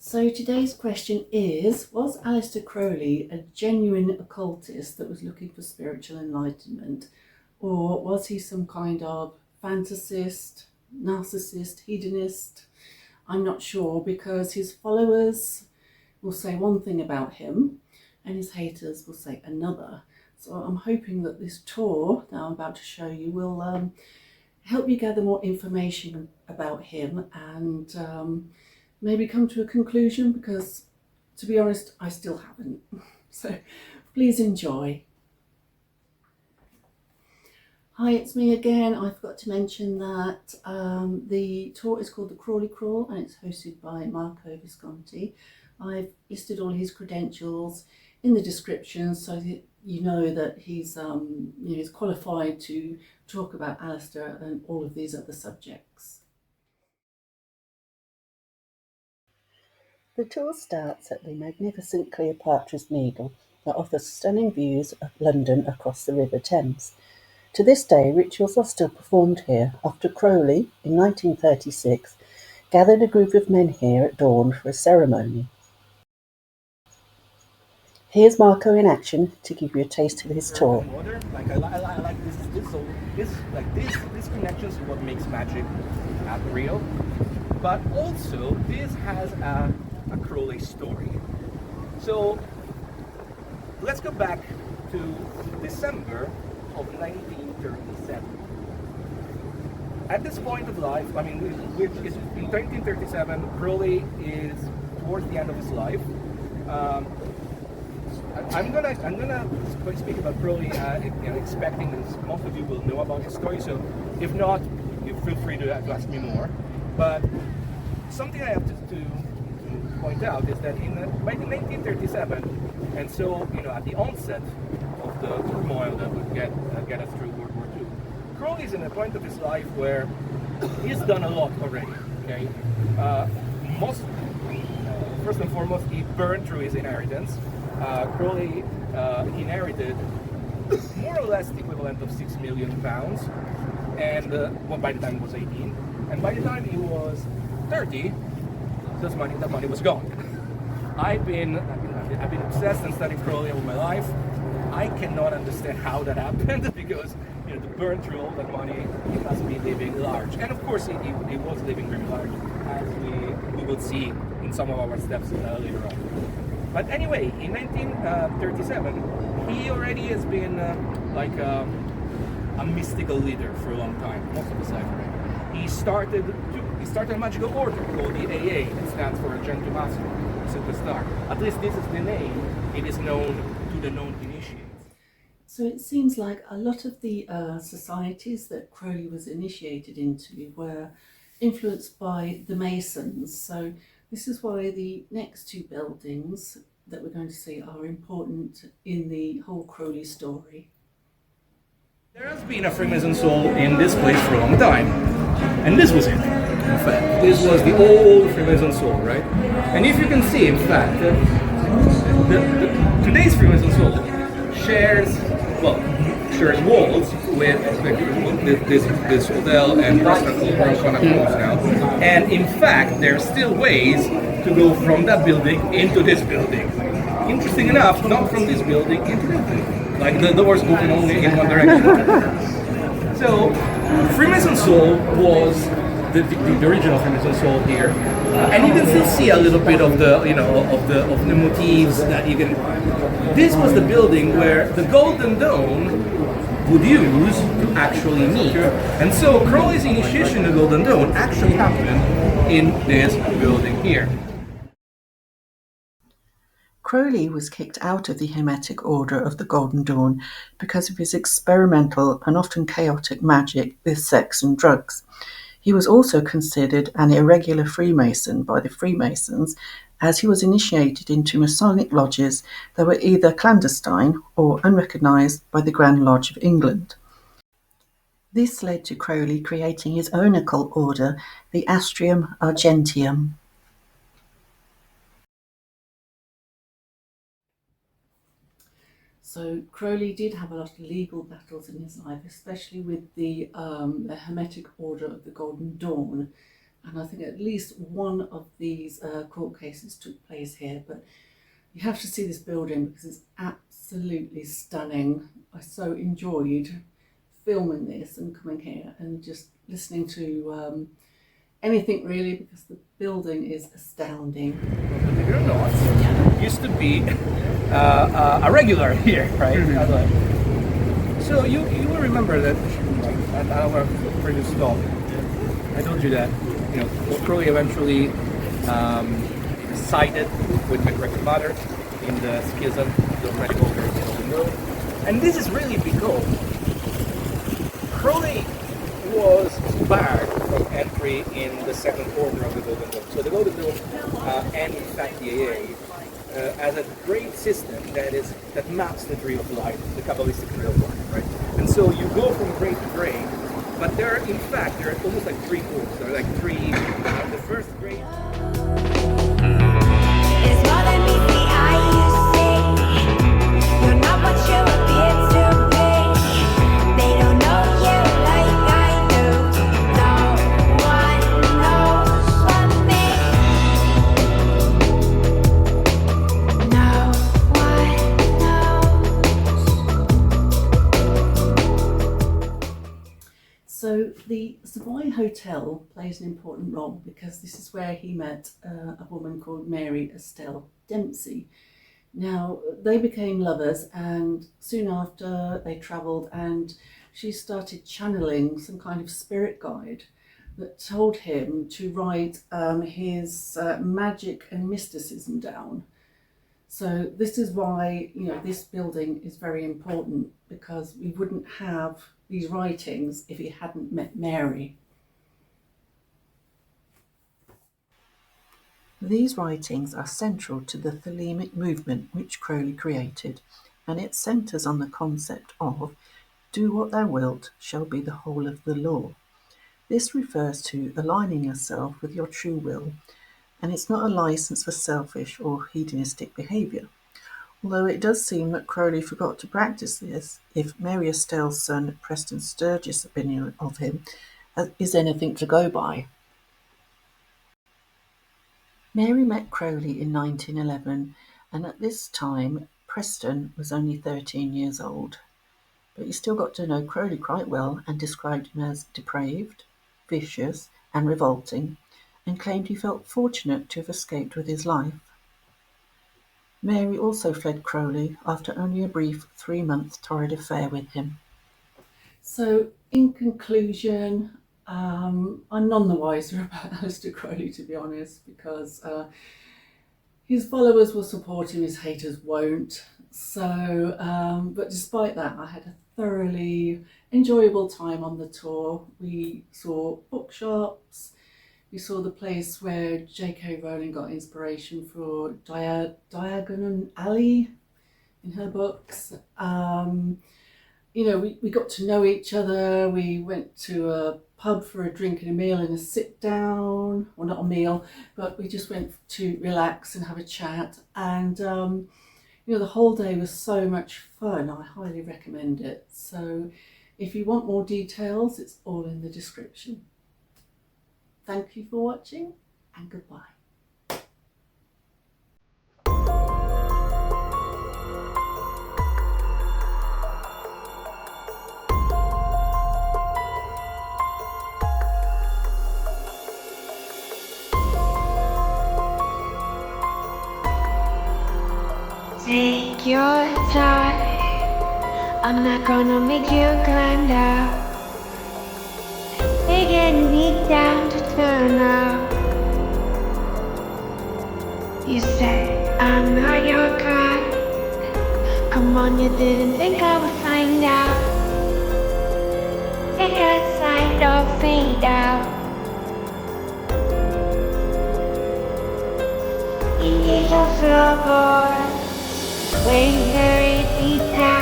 So today's question is, was Aleister Crowley a genuine occultist that was looking for spiritual enlightenment, or was he some kind of fantasist, narcissist, hedonist? I'm not sure, because his followers will say one thing about him and his haters will say another. So I'm hoping that this tour that I'm about to show you will help you gather more information about him and maybe come to a conclusion, because to be honest, I still haven't. So please enjoy. Hi, it's me again. I forgot to mention that the tour is called the Crowley Crawl and it's hosted by Marco Visconti. I've listed all his credentials in the description so that you know that he's he's qualified to talk about Aleister and all of these other subjects. The tour starts at the magnificent Cleopatra's Needle that offers stunning views of London across the River Thames. To this day, rituals are still performed here after Crowley, in 1936, gathered a group of men here at dawn for a ceremony. Here's Marco in action to give you a taste of his tour. I like this. So this connections is what makes magic real. But also, this has a Crowley story. So let's go back to December of 1937. At this point of life, I mean, which is in 1937, Crowley is towards the end of his life. I'm gonna speak about Crowley, expecting that most of you will know about his story. So if not, you feel free to ask me more. But something I have to point out is that by 1937, and so at the onset of the turmoil that would get us through World War II, Crowley's in a point of his life where he's done a lot already. Okay, first and foremost, he burned through his inheritance. Crowley inherited more or less the equivalent of £6 million, and by the time he was 18, and by the time he was 30, that money was gone. I've been obsessed and studying Crowley all my life. I cannot understand how that happened because to burn through all that money, he must be living large, and of course he was living very large, as we will see in some of our steps later on. But anyway, in 1937, he already has been a mystical leader for a long time, most of his life already. He started a magical order called the AA, that stands for Argenteum Superstar. At least this is the name it is known to the known initiates. So it seems like a lot of the societies that Crowley was initiated into were influenced by the Masons. So this is why the next two buildings that we're going to see are important in the whole Crowley story. There has been a Freemason soul in this place for a long time, and this was it. In fact, this was the old Freemason soul, right? And if you can see, in fact, today's Freemason soul shares walls with this hotel and restaurant called now. And in fact, there are still ways to go from that building into this building. Interesting enough, not from this building into this building. Like the doors open only in one direction. So, Freemason soul was the original Freemason soul here, and you can still see a little bit of the of the motifs that you can. This was the building where the Golden Dawn would use to actually meet, and so Crowley's initiation to Golden Dawn actually happened in this building here. Crowley was kicked out of the Hermetic Order of the Golden Dawn because of his experimental and often chaotic magic with sex and drugs. He was also considered an irregular Freemason by the Freemasons, as he was initiated into Masonic lodges that were either clandestine or unrecognised by the Grand Lodge of England. This led to Crowley creating his own occult order, the Astrum Argenteum. So Crowley did have a lot of legal battles in his life, especially with the Hermetic Order of the Golden Dawn. and I think at least one of these court cases took place here. But you have to see this building because it's absolutely stunning. I so enjoyed filming this and coming here and just listening to anything really, because the building is astounding. Believe it or not, used to be a regular here, right? So you will remember that, at our previous talk, I told you that Crowley eventually sided with McGregor Mother in the schism, the radical Golden Road, and this is really because Crowley was barred from entry in the second order of the Golden Dawn. So the Golden Dawn, and in fact the AA, as a great system that maps the tree of life, the Kabbalistic tree of life, right? And so you go from grade to grade, but there are almost like three groups. There are like three. The first grade. It's more than meets the eye, you say. You're not what you appear to be. They don't know you like I do. No one knows what me. No one knows. So the Savoy Hotel plays an important role because this is where he met a woman called Mary Estelle Dempsey. Now, they became lovers, and soon after they travelled, and she started channeling some kind of spirit guide that told him to write his magic and mysticism down. So this is why, this building is very important, because we wouldn't have these writings if he hadn't met Mary. These writings are central to the Thelemic movement which Crowley created, and it centres on the concept of "do what thou wilt shall be the whole of the law." This refers to aligning yourself with your true will, and it's not a license for selfish or hedonistic behaviour. Although it does seem that Crowley forgot to practice this, if Mary Estelle's son Preston Sturgis' opinion of him is anything to go by. Mary met Crowley in 1911, and at this time Preston was only 13 years old. But he still got to know Crowley quite well and described him as depraved, vicious and revolting, and claimed he felt fortunate to have escaped with his life. Mary also fled Crowley after only a brief 3-month torrid affair with him. So in conclusion, I'm none the wiser about Aleister Crowley, to be honest, because his followers will support him, his haters won't. So, but despite that, I had a thoroughly enjoyable time on the tour. We saw bookshops, we saw the place where J.K. Rowling got inspiration for Diagon Alley in her books. We got to know each other. We went to a pub for a drink and a meal and a sit down. Well, not a meal, but we just went to relax and have a chat. And, the whole day was so much fun. I highly recommend it. So if you want more details, it's all in the description. Thank you for watching, and goodbye. Take your time. I'm not gonna make you climb down. You're getting beat down to turn out. You say I'm not your kind. Come on, you didn't think I would find out. Take a side or fade out. You need your floorboards. Where you carry deep down.